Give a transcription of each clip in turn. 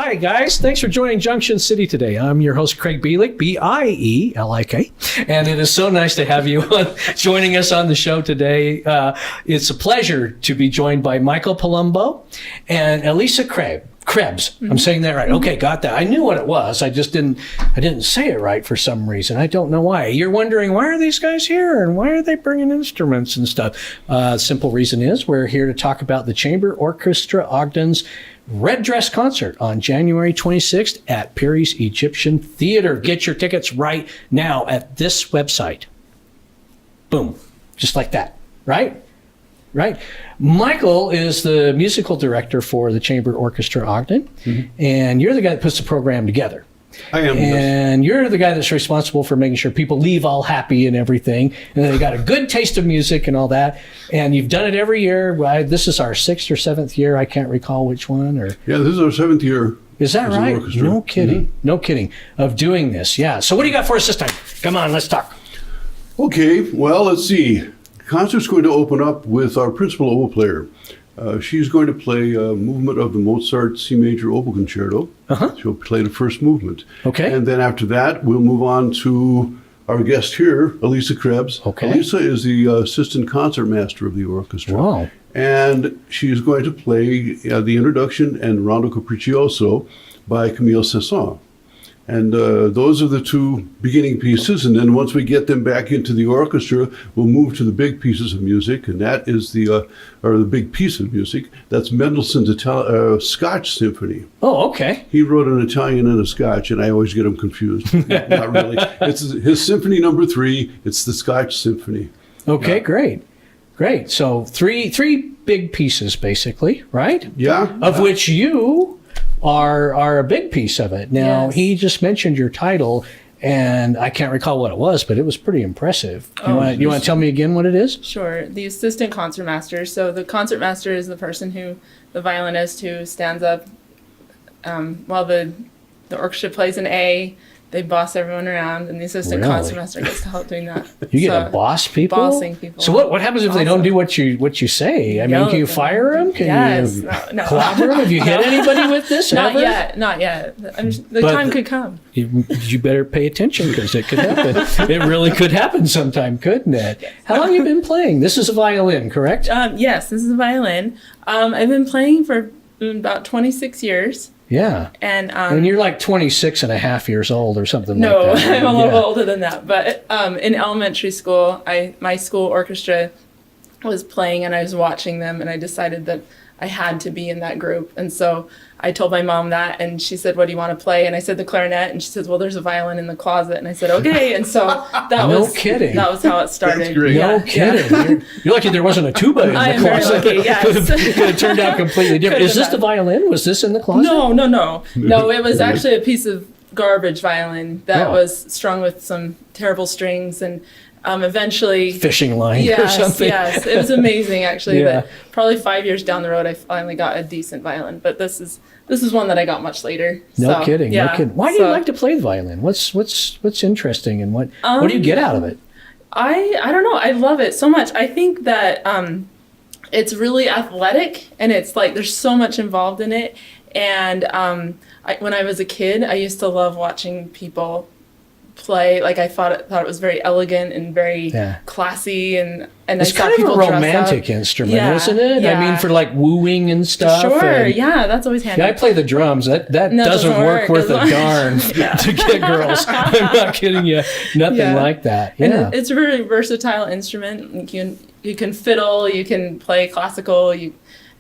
Hi, guys. Thanks for joining Junction City today. I'm your host, Craig Bielik, B-I-E-L-I-K. And it is so nice to have you joining us on the show today. It's a pleasure to be joined by Michael Palumbo and Elisa Krebs. Mm-hmm. I'm saying that right. Okay, got that. I knew what it was. I didn't say it right for some reason. I don't know why. You're wondering, why are these guys here and why are they bringing instruments and stuff? Simple reason is we're here to talk about the Chamber Orchestra Ogden's Red Dress Concert on January 26th at Perry's Egyptian Theater. Get your tickets right now at this website. Boom. Just like that. Right? Right. Michael is the musical director for the Chamber Orchestra Ogden, and you're the guy that puts the program together. I am. And you're the guy that's responsible for making sure people leave all happy and everything, and they got a good taste of music and all that. And you've done it every year. This is our 6th or 7th year. I can't recall which one. Or yeah, this is our 7th year. Is that right? No kidding. No kidding. Of doing this. Yeah. So what do you got for us this time? Come on, let's talk. Okay. Well, let's see. The concert's going to open up with our principal oboe player. She's going to play a movement of the Mozart C major oboe concerto. She'll play the first movement. Okay. And then after that, we'll move on to our guest here, Elisa Krebs. Okay. Elisa is the assistant concertmaster of the orchestra. Wow. And she's going to play the introduction and Rondo Capriccioso by Camille Saint-Saëns. And those are the two beginning pieces. And then once we get them back into the orchestra, we'll move to the big pieces of music. And that is the big piece of music. That's Mendelssohn's Scotch Symphony. Oh, okay. He wrote an Italian and a Scotch, and I always get them confused. Not really. It's his Symphony Number 3. It's the Scotch Symphony. Okay, great. Great. So three big pieces, basically, right? Yeah. Of which you are a big piece of it. Now, Yes. he just mentioned your title, and I can't recall what it was, but it was pretty impressive. You want to tell me again what it is? Sure. The assistant concertmaster. So the concertmaster is the person the violinist who stands up while the orchestra plays an A. They boss everyone around, and the assistant Really? concertmaster gets to help doing that. You get to boss people? Bossing people. So what happens if they don't do what you say? I mean, Yell can you at them. fire them? Can Yes. you No. clobber them? Have you hit anybody with this Not ever? yet. Not yet. The But- time could come. You better pay attention because it could happen. It really could happen sometime, couldn't it? How long have you been playing? This is a violin, correct? Yes, this is a violin. I've been playing for about 26 years. Yeah. And you're like 26 and a half years old or something no, like that. I'm a little Yeah. older than that. But in elementary school, my school orchestra was playing and I was watching them, and I decided that I had to be in that group. And so I told my mom that, and she said, "What do you want to play?" And I said, "The clarinet." And she says, "Well, there's a violin in the closet." And I said, "Okay." And so that No was kidding. That was how it started. That's great. No kidding. You're lucky there wasn't a tuba in the I am very closet. lucky, yes. Could have turned out completely different. Is this the violin? Was this in the closet? No, it was actually a piece of garbage violin that Oh. was strung with some terrible strings, and eventually Fishing line or Yes, something. yes, it was amazing actually. Yeah. But probably 5 years down the road, I finally got a decent violin. But this is one that I got much later. No So, kidding. yeah. No kidding. Why do you like to play the violin? What's interesting and what do you get out of it? I don't know. I love it so much. I think that it's really athletic, and it's like there's so much involved in it. And when I was a kid, I used to love watching people play. Like I thought it was very elegant and very classy, and It's I saw kind of people a dress up. romantic instrument, Yeah, isn't it? I yeah. mean, for like wooing and stuff. Sure, and- yeah, that's always handy. Yeah, I play the drums. That No, it doesn't doesn't work work. worth a darn Yeah. to get girls. I'm not kidding you. Nothing Yeah. like that. Yeah. And it's a very versatile instrument. You can fiddle, you can play classical.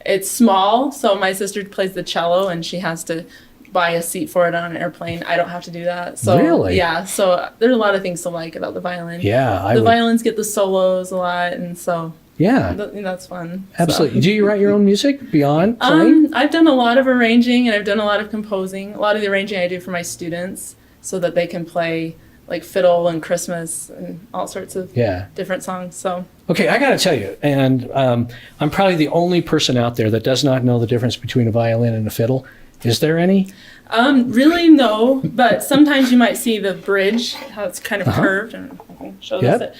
It's small, so my sister plays the cello, and she has to buy a seat for it on an airplane. I don't have to do that. So Really? yeah. So there's a lot of things to like about the violin. Yeah, The violins get the solos a lot, and so Yeah, that's fun. absolutely. So. Do you write your own music beyond playing? I've done a lot of arranging, and I've done a lot of composing. A lot of the arranging I do for my students so that they can play like fiddle and Christmas and all sorts of different songs. So Okay, I got to tell you, and I'm probably the only person out there that does not know the difference between a violin and a fiddle. Is there any? Really, no. But sometimes you might see the bridge, how it's kind of curved. And I can show this.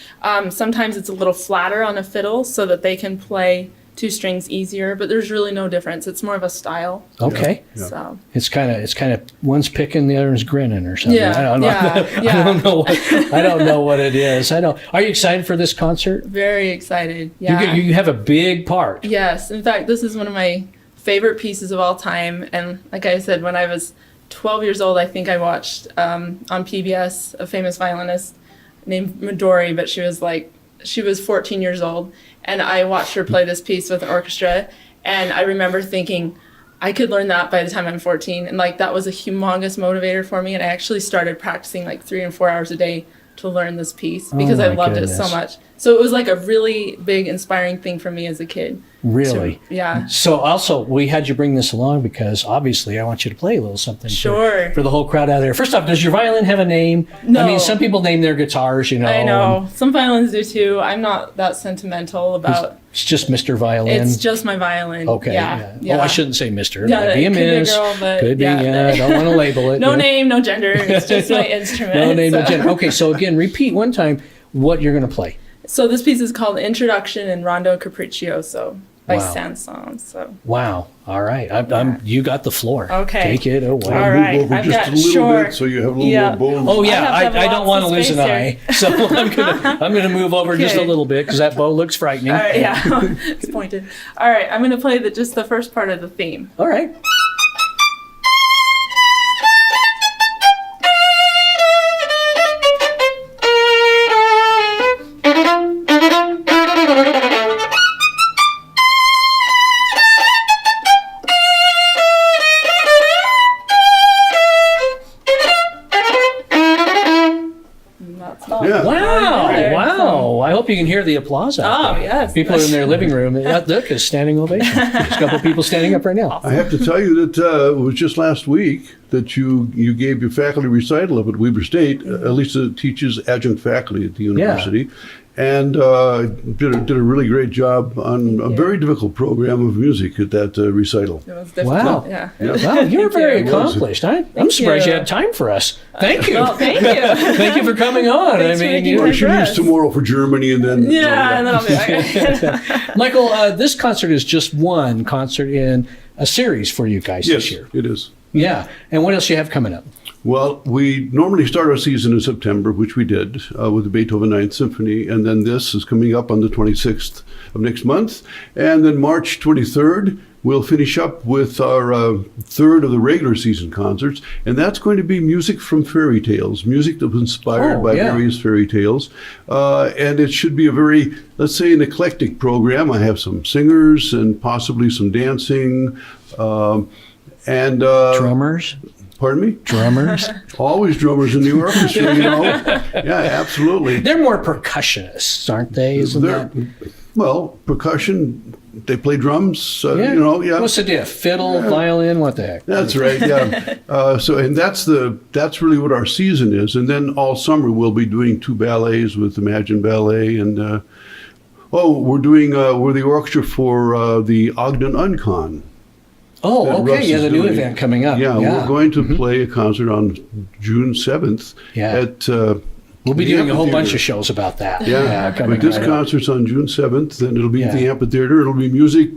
Sometimes it's a little flatter on a fiddle so that they can play two strings easier, but there's really no difference. It's more of a style. Okay. Yeah. So It's kind of one's picking, the other's grinning, or something. Yeah, I don't know. yeah, I don't know. I don't know what it is. I don't. Are you excited for this concert? very excited. Yeah. You have a big part. Yes. In fact, this is one of my favorite pieces of all time. And like I said, when I was 12 years old, I think I watched on PBS a famous violinist named Midori, but she was 14 years old. And I watched her play this piece with the orchestra. And I remember thinking, I could learn that by the time I'm 14. And like that was a humongous motivator for me. And I actually started practicing like 3 and 4 hours a day to learn this piece because I my loved it so goodness. much. So it was like a really big, inspiring thing for me as a kid. Really? Yeah. So also, we had you bring this along because obviously I want you to play a little something Sure. for the whole crowd out there. First off, does your violin have a name? No. I mean, some people name their guitars, you know. I know. Some violins do too. I'm not that sentimental about. It's just Mr. Violin. It's just my violin. Okay. Yeah. Oh, I shouldn't say Mr. Yeah, Might be a it could be a miss. girl, but could be. yeah. Yeah. I don't want to label it. No yeah. name, no gender. It's just my instrument. No name, no so. gender. Okay, so again, repeat one time what you're going to play. So this piece is called Introduction in Rondo Capriccioso by Wow. Sansons. So Wow. All right. You got the floor. Okay. Take it away. All I'll right. move over I've just got a little short- bit so you have a little Yeah. more bones. Oh yeah, I have to have I don't lots want to of lose an space eye, so I'm gonna move over just a Okay. little bit because that bow looks frightening. all right, yeah, it's pointed. All right, I'm gonna play just the first part of the theme. All right. And that's all. Yeah. Wow! There, Wow! I hope you can hear the applause out Oh there. yes. People are in their living room. Look, a standing ovation. There's a couple of people standing up right now. I have to tell you that it was just last week that you gave your faculty recital up at Weber State. Elisa teaches adjunct faculty at the university, and did a really great job on a you. very difficult program of music at that recital. It was difficult. Wow. Yeah. Wow, you're Thank very you. accomplished. I'm surprised you you. had time for us. Thank you. Well, thank you. Thank you for coming on. Thanks for I mean, making you my Well, she leaves dress. tomorrow for Germany, and then Yeah, and then I'll be like, Michael, this concert is just one concert in a series for you guys yes, this year. it is. Yeah. And what else do you have coming up? Well, we normally start our season in September, which we did with the Beethoven Ninth Symphony, and then this is coming up on the 26th of next month, and then March 23rd we'll finish up with our third of the regular season concerts, and that's going to be music from fairy tales, music that was inspired by yeah. various fairy tales, and it should be a very, let's say, an eclectic program. I have some singers and possibly some dancing, and Drummers? pardon me. Drummers? Always drummers in the orchestra, you know. Yeah, absolutely. They're more percussionists, aren't they? Isn't They're- that? Well, percussion, they play drums, Yeah. you know, yeah. What's the deal? Fiddle, violin, what the heck? That's right, yeah. And that's really what our season is. And then all summer we'll be doing 2 ballets with Imagine Ballet, and we're the orchestra for the Ogden Uncon. Oh, that okay. Russ Yeah, is the new doing. event coming up. Yeah, we're going to play a concert on June 7th Yeah. at We'll be the doing a whole bunch amphitheater. of shows about that. Yeah, coming but this right up. concert's on June 7th, and it'll be at the Yeah. amphitheater. It'll be music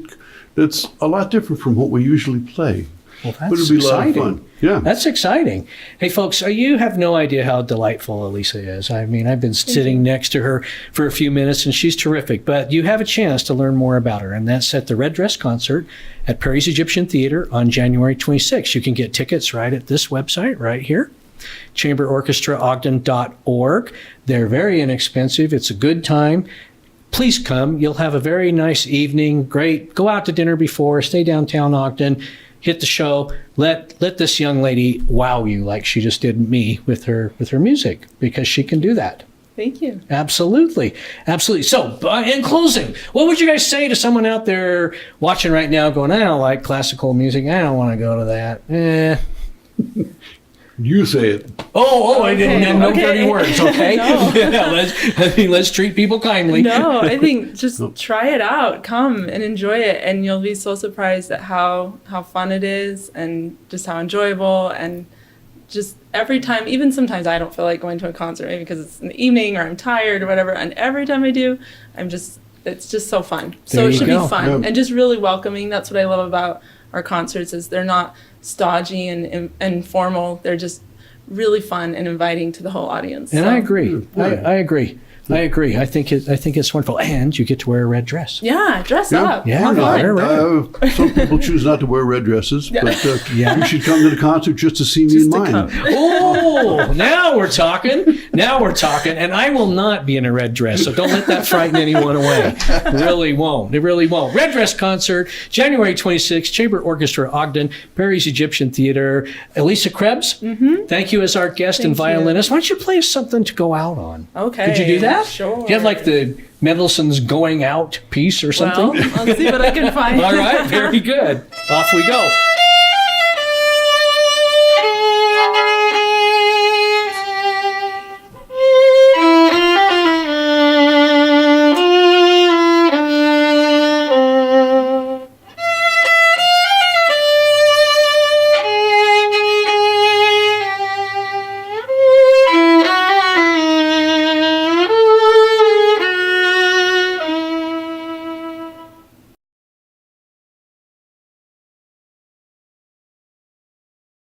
that's a lot different from what we usually play. Well, But that's it'll be a lot of exciting. fun. Yeah. That's exciting. Hey, folks, you have no idea how delightful Elisa is. I mean, I've been sitting next to her for a few minutes, and she's terrific. But you have a chance to learn more about her, and that's at the Red Dress Concert at Perry's Egyptian Theater on January 26th. You can get tickets right at this website right here, chamberorchestraogden.org. They're very inexpensive. It's a good time. Please come. You'll have a very nice evening. Great. Go out to dinner before. Stay downtown Ogden. Hit the show. Let this young lady wow you like she just did me with her music, because she can do that. Thank you. Absolutely. Absolutely. So, in closing, what would you guys say to someone out there watching right now going, I don't like classical music. I don't want to go to that. You say it. I didn't know Okay. dirty words, okay? No. Yeah, let's treat people kindly. No, I think just try it out. Come and enjoy it, and you'll be so surprised at how fun it is, and just how enjoyable, and just every time. Even sometimes I don't feel like going to a concert, maybe because it's in the evening or I'm tired or whatever. And every time I do, I'm just it's just so fun. There So it you should go. be fun Yeah. and just really welcoming. That's what I love about our concerts is they're not stodgy and formal. They're just really fun and inviting to the whole audience. And So, I agree. Yeah. I agree. I agree. I think it's wonderful. And you get to wear a red dress. Yeah, dress Yeah. up. Yeah, Have no, fun. right. Some people choose not to wear red dresses, but Yeah. you should come to the concert just to see me Just in to mine. come. Oh, now we're talking. Now we're talking. And I will not be in a red dress, so don't let that frighten anyone away. It really won't. It really won't. Red Dress Concert, January 26th, Chamber Orchestra, Ogden, Perry's Egyptian Theater. Elisa Krebs, thank you as our guest and Thank you. violinist. Why don't you play us something to go out on? Okay. Could you do that? Sure. Do you have like the Mendelssohn's Going Out piece or something? Well, I'll see what I can find. All right, very good. Off we go.